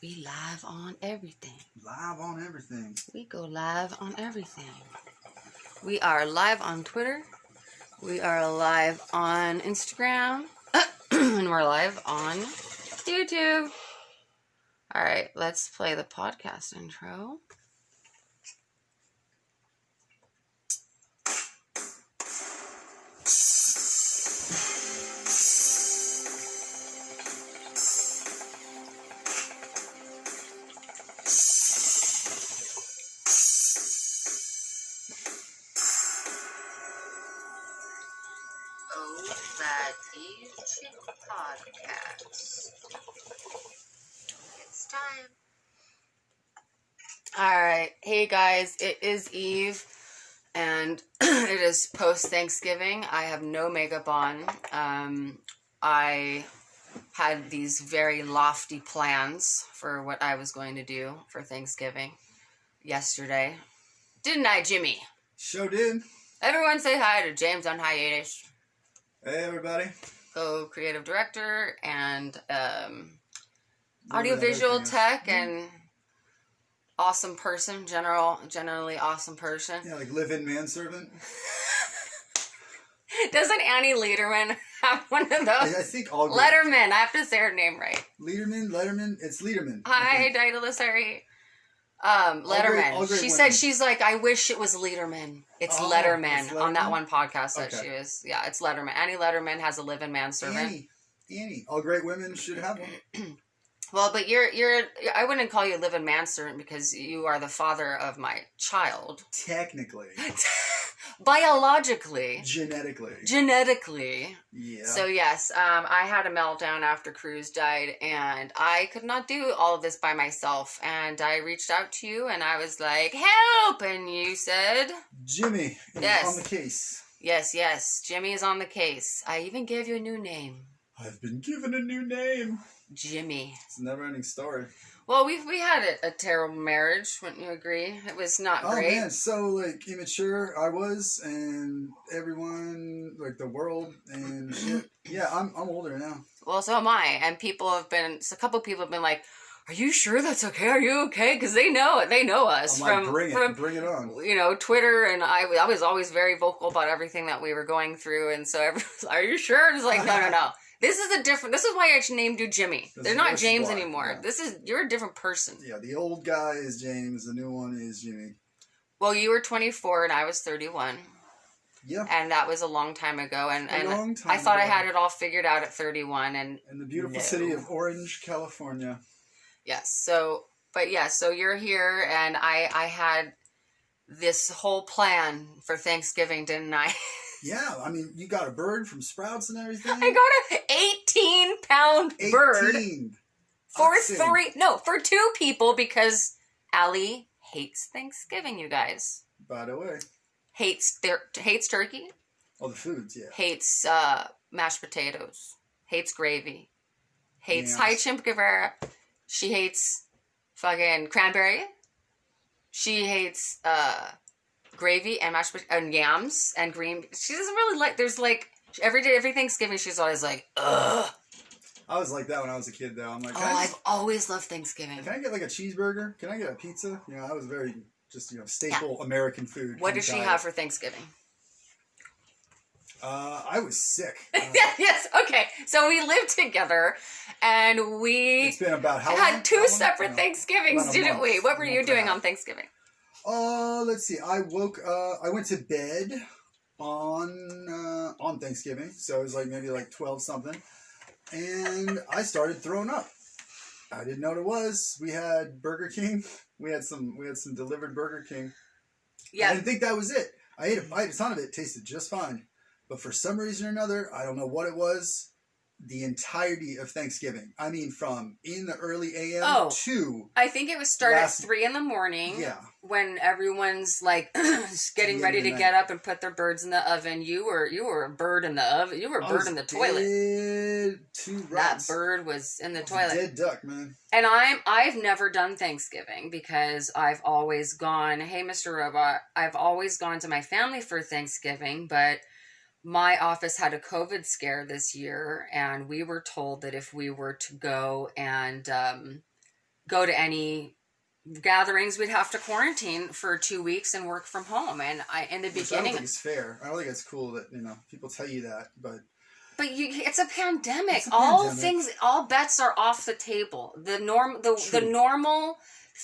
We live on everything. Live on everything. We go live on everything. We are live on Twitter. We are live on Instagram. And we're live on YouTube. All right, let's play the podcast intro. That Eve Chick Podcast. It's time. Alright, hey guys, it is Eve, and it is post-Thanksgiving. I have no makeup on. I had these very lofty plans for what I was going to do for Thanksgiving yesterday. Didn't I, Jimmy? Sure did. Everyone say hi to James on hiatus. Hey, everybody. Co-creative director and audiovisual tech and awesome person, generally awesome person. Yeah, like live-in manservant. Doesn't Annie Lederman have one of those? I think all great. Letterman. I have to say her name right. Letterman. It's Lederman. Hi, Didola, sorry. Letterman. All great she women. said she's like, I wish it was Lederman. It's Letterman it's on that Letterman? one podcast that Okay. she was. Yeah, it's Letterman. Annie Letterman has a live-in manservant. Annie. All great women should have one. Well, but you're I wouldn't call you a live-in manservant because you are the father of my child. Technically. Biologically. Genetically. Yeah. So yes, I had a meltdown after Cruz died, and I could not do all of this by myself. And I reached out to you, and I was like, "Help!" And you said, Jimmy is Yes. on the case. Yes, Jimmy is on the case. I even gave you a new name, I've been given a new name. Jimmy. It's a never-ending story. Well, we had a terrible marriage. Wouldn't you agree? It was not great. Oh man, so like immature I was, and everyone, like the world and shit. Yeah, I'm older now. Well, so am I. And a couple people have been like, "Are you sure that's okay? Are you okay?" Because they know it. They know us I'm like, from bring it on. Twitter, and I was always very vocal about everything that we were going through, and so everyone's, "Are you sure?" And it's like, no. This is why I named you Jimmy. They're not James anymore. Yeah. You're a different person. Yeah, the old guy is James, the new one is Jimmy. Well, you were 24 and I was 31. Yeah. And that was a long time ago, and long time I thought I ago. had it all figured out at 31, and In the beautiful No. city of Orange, California. yes. So you're here, and I had this whole plan for Thanksgiving, didn't I? Yeah, I mean, you got a bird from Sprouts and everything. I got an 18-pound bird 18. for two people because Allie hates Thanksgiving, you guys. By the way. Hates turkey, Oh, the foods, yeah. hates mashed potatoes, hates gravy, hates Yams. Hi Chimp Guevara. She hates fucking cranberry. She hates gravy and mashed potatoes and yams and green. She doesn't really like. There's like every Thanksgiving she's always like, ugh. I was like that when I was a kid, though. I'm like, I've always loved Thanksgiving. can I get like a cheeseburger? Can I get a pizza? You know, I was very just staple American food. What does she have for Thanksgiving? I was sick. Yes, okay. So we lived together, and It's been about how long? had two How long? separate No. Thanksgivings, About a didn't month. we? What were A you month and a doing half. on Thanksgiving? Let's see. I went to bed on Thanksgiving, so it was like maybe like 12 something, and I started throwing up. I didn't know what it was. We had Burger King. We had some delivered Burger King. I Yeah. didn't think that was it. I ate a ton of it. It tasted just fine. But for some reason or another, I don't know what it was, the entirety of Thanksgiving. I mean, from in the early a.m. to... I think it was started at Last- 3 in the morning. Yeah. When everyone's like getting the ready end to of the get night. up and put their birds in the oven. You were a bird in the oven. You were a bird in the toilet. Dead to That rights. bird was in the I was a toilet. dead duck, man. And I've never done Thanksgiving because I've always gone, hey, Mr. Robot, I've always gone to my family for Thanksgiving, but my office had a COVID scare this year, and we were told that if we were to go and go to any gatherings. We'd have to quarantine for 2 weeks and work from home. And in the Which I don't beginning, think it's fair. I don't think it's cool that, you know, people tell you that, but it's a pandemic. It's a All bets are off the table. The normal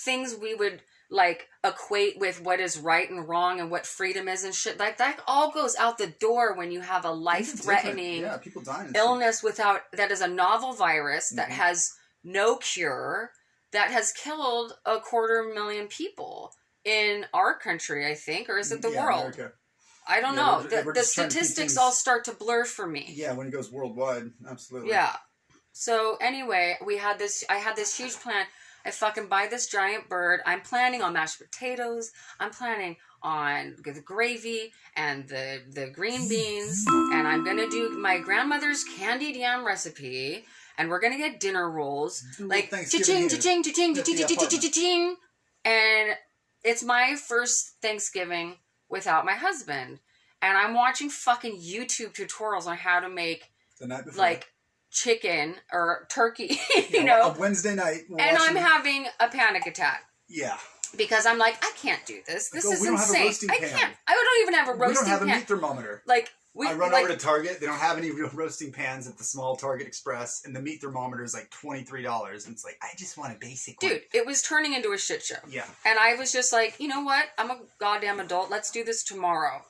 things we would like equate with what is right and wrong and what freedom is and shit like that all goes out the door when you have a life-threatening people dying illness that is a novel virus that has no cure, that has killed 250,000 people in our country, I think, or is it the world? America. I don't know. The statistics all start to blur for me. Yeah, when it goes worldwide, absolutely. Yeah. So anyway, I had this huge plan. I fucking buy this giant bird. I'm planning on mashed potatoes. I'm planning on the gravy and the green beans. And I'm going to do my grandmother's candied yam recipe. And we're going to get dinner rolls. Like, cha-ching, cha-ching, cha-ching, cha-ching, cha-ching, cha-ching. And it's my first Thanksgiving without my husband. And I'm watching fucking YouTube tutorials on how to make, the night before, like, chicken or turkey, you know. A Wednesday night. And I'm having a panic attack. Yeah. Because I'm like, I can't do this. This is we don't insane. have a roasting pan. I can't. I don't even have a roasting pan. We don't have a meat thermometer. Like, I run over to Target. They don't have any real roasting pans at the small Target Express. And the meat thermometer is like $23. And it's like, I just want a basic one. Dude, it was turning into a shit show. Yeah. And I was just like, you know what? I'm a goddamn adult. Let's do this tomorrow.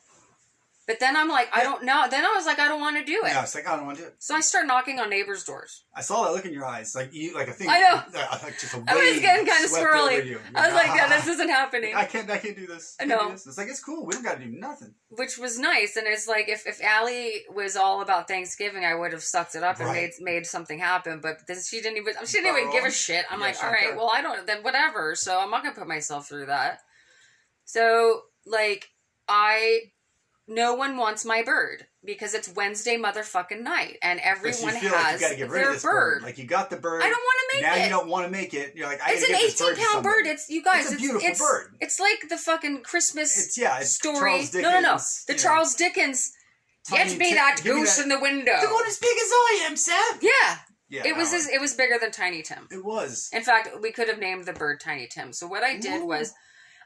But then I'm like, I don't know. Then I was like, I don't want to do it. Yeah, it's like, I don't want to do it. So I start knocking on neighbors' doors. I saw that look in your eyes. Like, I think. I know. Like just a I was getting kind of squirrely. I was like, yeah, this is isn't happening. I can't do this. I know. It's like, it's cool. We don't got to do nothing. Which was nice. And it's like, if Allie was all about Thanksgiving, I would have sucked it up and made something happen. But then she didn't even give a shit. I'm like, all right, well, I don't, then whatever. So I'm not going to put myself through that. So, like, no one wants my bird because it's Wednesday motherfucking night and everyone has like you gotta get rid their of this bird. Like, you got the bird. I don't want to make now it. You don't want to make it. You're like, it's an 18-pound bird. It's you guys. It's a beautiful bird. It's like the fucking Christmas it's story. Charles Dickens, No. The Charles Dickens. Get me that goose in the window. They're going as big as I am, Sam. Yeah. Yeah. It was bigger than Tiny Tim. It was. In fact, we could have named the bird Tiny Tim. So what I did was,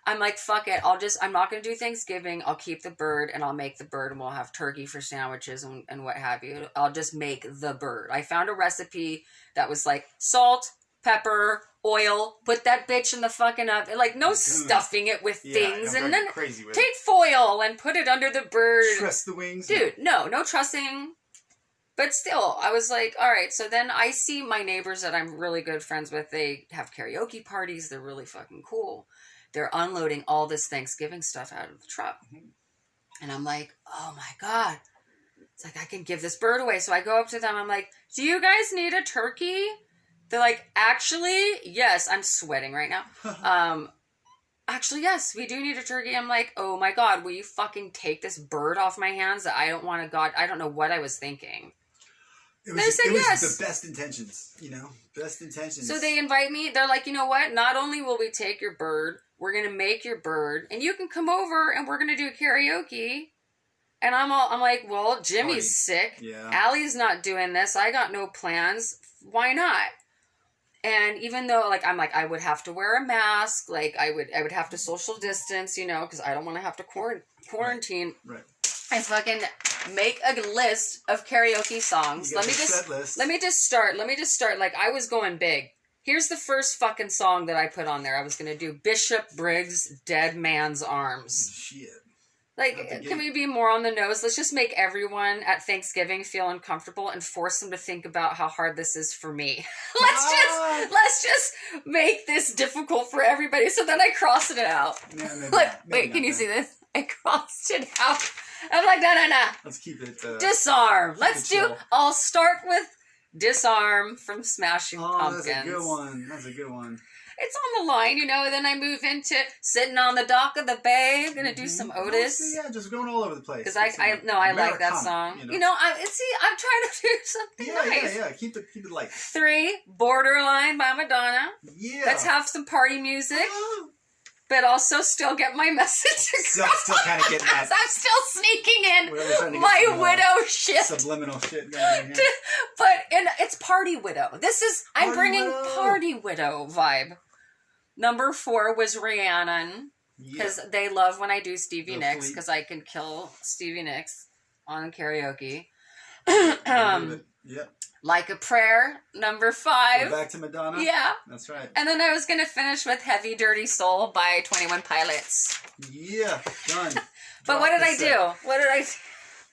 I'm like, fuck it. I'm not going to do Thanksgiving. I'll keep the bird and I'll make the bird and we'll have turkey for sandwiches and what have you. I'll just make the bird. I found a recipe that was like salt, pepper, oil, put that bitch in the fucking oven. Like, no stuffing it with things. And then take foil and put it under the bird. Truss the wings. Dude, no trussing. But still, I was like, all right. So then I see my neighbors that I'm really good friends with. They have karaoke parties. They're really fucking cool. They're unloading all this Thanksgiving stuff out of the truck. And I'm like, oh my God. It's like, I can give this bird away. So I go up to them. I'm like, do you guys need a turkey? They're like, actually, yes. I'm sweating right now. Actually, yes, we do need a turkey. I'm like, oh my God, will you fucking take this bird off my hands? That I don't want to, God, I don't know what I was thinking. It was the best intentions, best intentions. So they invite me. They're like, you know what? Not only will we take your bird, we're going to make your bird and you can come over and we're going to do karaoke. And I'm like, well, Jimmy's sick. Yeah. Allie's not doing this. I got no plans. Why not? And even though, like, I'm like, I would have to wear a mask. Like, I would have to social distance, because I don't want to have to quarantine. Right. I fucking make a list of karaoke songs. Let me just start. Like, I was going big. Here's the first fucking song that I put on there. I was going to do Bishop Briggs' Dead Man's Arms. Shit. Like, can we be more on the nose? Let's just make everyone at Thanksgiving feel uncomfortable and force them to think about how hard this is for me. Let's just make this difficult for everybody. So then I crossed it out. Wait, can you see this? I crossed it out. I'm like, no. Let's keep it. Disarm. I'll start with Disarm from Smashing Pumpkins. That's a good one. It's on the line, Then I move into Sitting on the Dock of the Bay. I'm gonna do some Otis. Yeah, just going all over the place. Because I like that song. I'm trying to do something nice. Yeah. Keep it light. 3, Borderline by Madonna. Yeah. Let's have some party music. But also still get my message across. Still kind of getting that. I'm still sneaking in my widow shit. Subliminal shit going on here. But it's Party Widow. I'm bringing Party Widow vibe. Number 4 was Rhiannon. Yeah. Because they love when I do Stevie The Nicks, Fleet. because I can kill Stevie Nicks on karaoke. Yep. Like a Prayer, number We're 5. back to Madonna. Yeah. That's right. And then I was going to finish with Heavy Dirty Soul by 21 Pilots. Yeah, done. But Drop what did the I set. do? What did I do?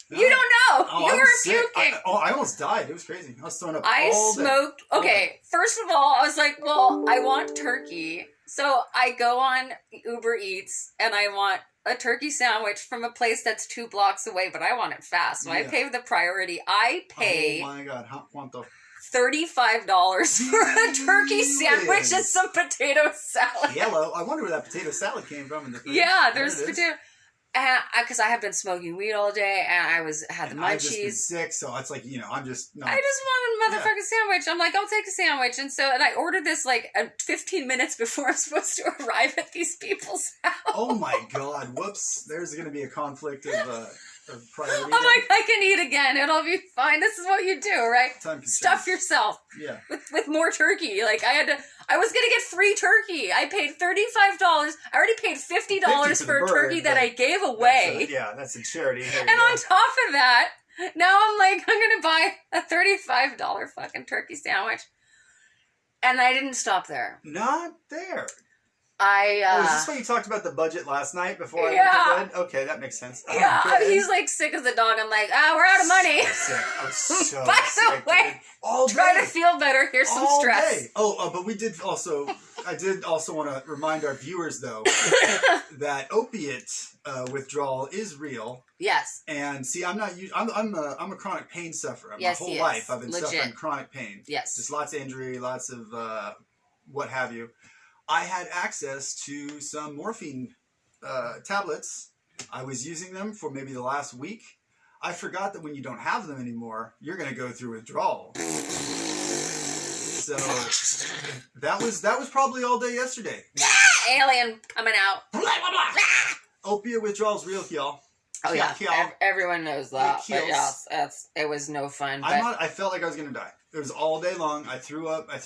No. You don't know. Oh, You I were was sick. puking. I almost died. It was crazy. I was throwing up I all day. smoked. Okay, first of all, I was like, well, I want turkey. So I go on Uber Eats and I want a turkey sandwich from a place that's 2 blocks away, but I want it fast. So I Yeah. pay the priority. I pay Oh my god, how quanto? $35 for a turkey sandwich and some potato salad. Yellow. I wonder where that potato salad came from in the fridge. Yeah, There there's it is. potato. And because I have been smoking weed all day, and had the And I've just been munchies. sick, so it's like, I'm just no. I just want a motherfucking sandwich. I'm like, I'll take a sandwich, and I ordered this like 15 minutes before I'm supposed to arrive at these people's house. Oh my god! Whoops! There's gonna be a conflict of priority. I'm like, I can eat again. It'll be fine. This is what you do, right? Time constraints. Stuff yourself Yeah. with more turkey. Like I was gonna get free turkey. I paid $35. I already paid $50 for a bird, turkey that but I gave away. That's a charity. There you And go. on top of that, now I'm like, I'm gonna buy a $35 fucking turkey sandwich. And I didn't stop there. Not there. I is this why you talked about the budget last night before I Yeah. went to bed? Okay, that makes sense. yeah, Okay. he's like sick as a dog. I'm like, we're out of money. So sick. I was so By the sick, way, dude. All Try day. to feel better. Here's some All stress. day. But we did also. I did also want to remind our viewers, though, that opiate withdrawal is real. Yes. And see, I'm a chronic pain sufferer. Yes, My he whole is. life, I've been Legit. suffering chronic pain. Yes. Just lots of injury, lots of what have you. I had access to some morphine tablets. I was using them for maybe the last week. I forgot that when you don't have them anymore, you're going to go through withdrawal. So that was probably all day yesterday. Alien coming out. Blah, blah, blah. Opiate withdrawal is real, y'all. Oh yeah, Y'all. everyone knows that. It But kills. yes, it was no fun. But I felt like I was going to die. It was all day long. I threw up. I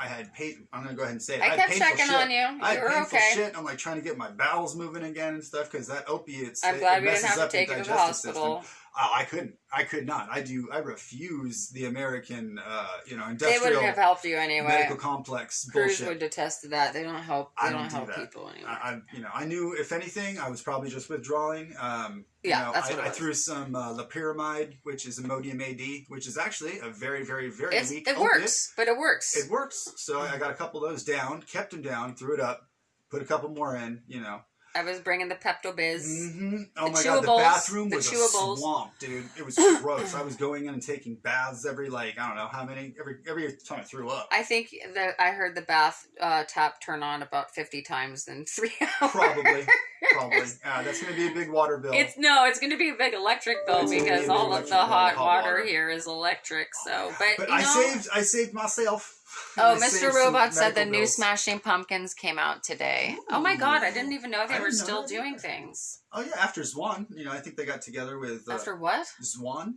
had I'm going to go ahead and say it. I had kept painful checking shit. on you. I You had were painful okay. shit. I'm like trying to get my bowels moving again and stuff because that opiates. I'm it glad we didn't messes have to up your take you to the digestive hospital. system. Oh, I couldn't. I could not. I refuse the American, They industrial wouldn't have helped you anyway. medical complex Cruz bullshit. would detest that. They don't help. They I don't don't do help that. people anyway. I knew if anything, I was probably just withdrawing. Yeah, that's what it I was. threw some loperamide, which is Imodium AD, which is actually a very, very, very weak It opiate. works, but it works. It works. So I got a couple of those down, kept them down, threw it up, put a couple more in. I was bringing the Pepto-Biz. Mm-hmm. Oh The my god, the chewables, bathroom the was chewables. a swamp, dude. It was gross. I was going in and taking baths every I don't know how many every time I threw up. I think that I heard the bath tap turn on about 50 times in 3 hours. Probably. That's going to be a big water bill. It's going to be a big electric bill It's gonna be a because big all of electric the bill, hot hot water water. here is electric. So, but I saved myself. Oh, I Mr. saved some Robot said the medical new bills. Smashing Pumpkins came out today. Oh my god, I didn't even know I they were didn't know still that doing either. things. Oh yeah, after Zwan, I think they got together with After what? Zwan.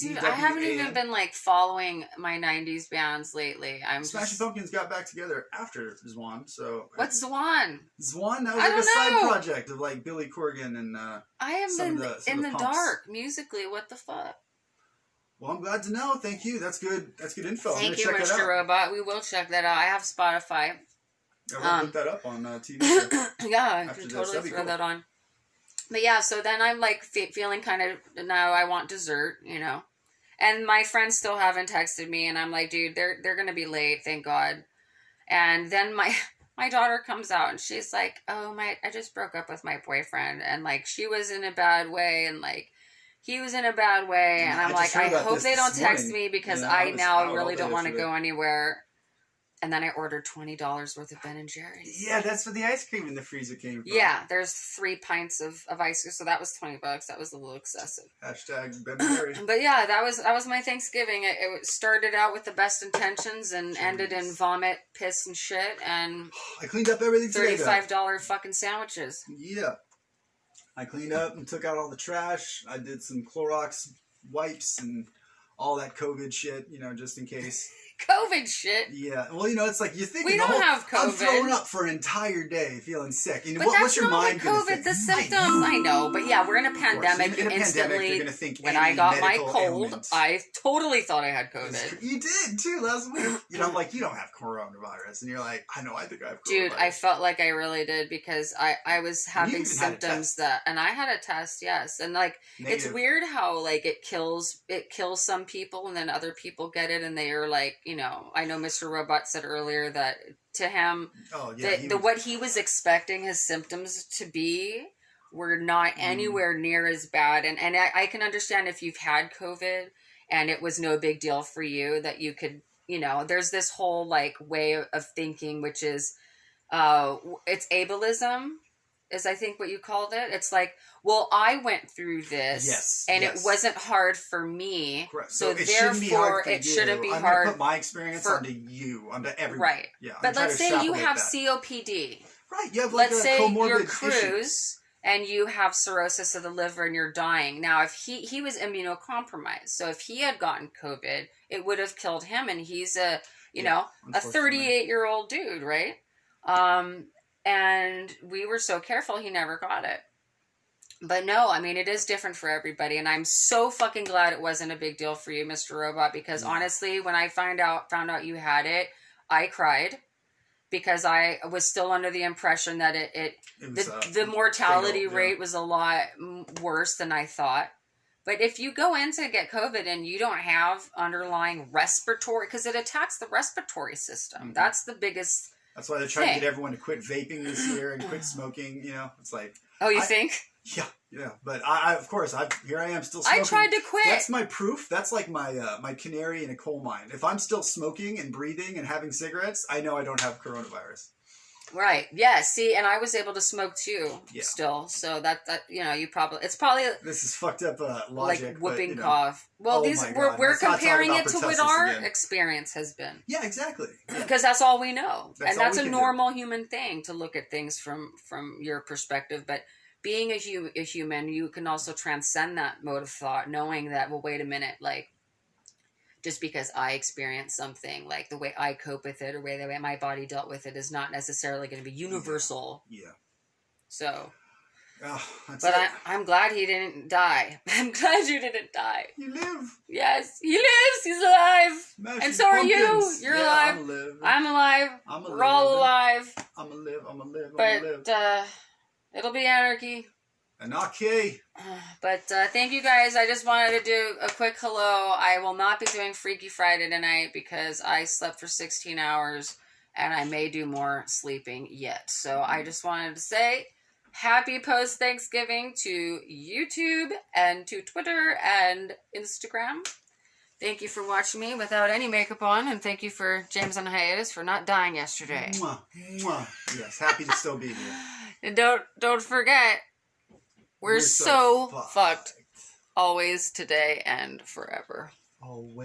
Dude, I haven't even been following my 90s bands lately. Smashing Pumpkins got back together after Zwan, so What's Zwan? Zwan? That was I like a don't side know. project of Billy Corgan and. I am Some in of the- some in of the the pumps. dark musically. What the fuck? Well, I'm glad to know. Thank you. That's good. That's good info. Thank I'm you, gonna check that Mr. out. Robot. We will check that out. I have Spotify. I will put that up on TV. show. Yeah, I After can this, totally that'd be throw cool. that on. But yeah, so then I'm feeling kind of now I want dessert, And my friends still haven't texted me, and I'm like, dude, they're gonna be late, thank God. And then my daughter comes out, and she's like, oh I just broke up with my boyfriend, and she was in a bad way, and he was in a bad way, and I I'm just like, heard I about hope this they don't this text morning. me because Yeah, I I was now out all really day don't want to yesterday. go anywhere. And then I ordered $20 worth of Ben and Jerry's. Yeah, that's where the ice cream in the freezer came from. Yeah, there's 3 pints of ice cream, so that was $20. That was a little excessive. Hashtag Ben and Jerry. But yeah, that was my Thanksgiving. It started out with the best intentions and ended in Jeez. vomit, piss, and shit, and I cleaned up everything today, though. $35 fucking sandwiches. Yeah. I cleaned up and took out all the trash. I did some Clorox wipes and all that COVID shit, just in case. COVID shit. Yeah, well, it's like you think We don't have I'm COVID. throwing up for an entire day, feeling sick. But that's what's your not mind what gonna COVID. think? The symptoms, I know, but yeah, we're in a Of course. pandemic. In a Instantly, pandemic, you're gonna think when any I got my medical cold, ailment. I totally thought I had COVID. You did too last week. I'm like, you don't have coronavirus, and you're like, I know, I think I have coronavirus. Dude, I felt like I really did because I was having even had a symptoms test. and I had a test, yes, and like Negative. it's weird how like it kills some people and then other people get it and they are like, I know Mr. Robot said earlier that to him, Oh yeah, what he was expecting his symptoms to be were not anywhere near as bad, and I can understand if you've had COVID and it was no big deal for you that you could. There's this whole like way of thinking, which is, it's ableism, is I think what you called it. It's like, well, I went through this, Yes, and yes. it wasn't hard for me, Correct. so it shouldn't be hard therefore for it you. shouldn't be I'm hard. gonna put my experience for- onto you, onto everyone. Right. Yeah. I'm But trying let's to say you extrapolate have that. COPD. Right. You have like Let's a say comorbid you're issue. Cruz and you have cirrhosis of the liver and you're dying. Now, if he was immunocompromised, so if he had gotten COVID, it would have killed him, and he's a unfortunately. 38-year-old dude, right? And we were so careful he never got it. But no, I mean, it is different for everybody, and I'm so fucking glad it wasn't a big deal for you, Mr. Robot, because honestly, when I found out you had it, I cried because I was still under the impression that the mortality fatal, rate was a lot worse than I thought. But if you go in to get COVID and you don't have underlying respiratory, because it attacks the respiratory system, that's the biggest. That's why they're trying to get everyone to quit vaping this year and quit smoking. It's like. Oh, you think? Yeah. But I of course, here I am still smoking. I tried to quit. That's my proof. That's like my canary in a coal mine. If I'm still smoking and breathing and having cigarettes, I know I don't have coronavirus. Right. Yeah. See, and I was able to smoke too. Yeah. Still. So that you probably it's probably this is fucked up logic. like whooping but, cough. Well, oh these my God, we're let's not talk comparing about it to what pertussis our again. experience has been. Yeah, exactly. Yeah. Because that's all we know, That's and all that's we a can do. normal human thing to look at things from your perspective. But being a human, you can also transcend that mode of thought, knowing that, well, wait a minute, like just because I experienced something, like the way I cope with it or the way my body dealt with it is not necessarily going to be universal. Yeah. So, That's but it. I'm glad he didn't die. I'm glad you didn't die. You live. Yes, he lives. He's alive. Mash And these so are you. pumpkins. You're Yeah, alive. I'm alive. I'm alive. I'm We're all alive. I'm a live. I'm a live. But it'll be anarchy. Anarchy. But thank you guys. I just wanted to do a quick hello. I will not be doing Freaky Friday tonight because I slept for 16 hours and I may do more sleeping yet. So I just wanted to say happy post-Thanksgiving to YouTube and to Twitter and Instagram. Thank you for watching me without any makeup on, and thank you for James on hiatus for not dying yesterday. Mwah, mwah. Yes, happy to still be here. And don't forget, we're so fucked. Always, today, and forever. Always.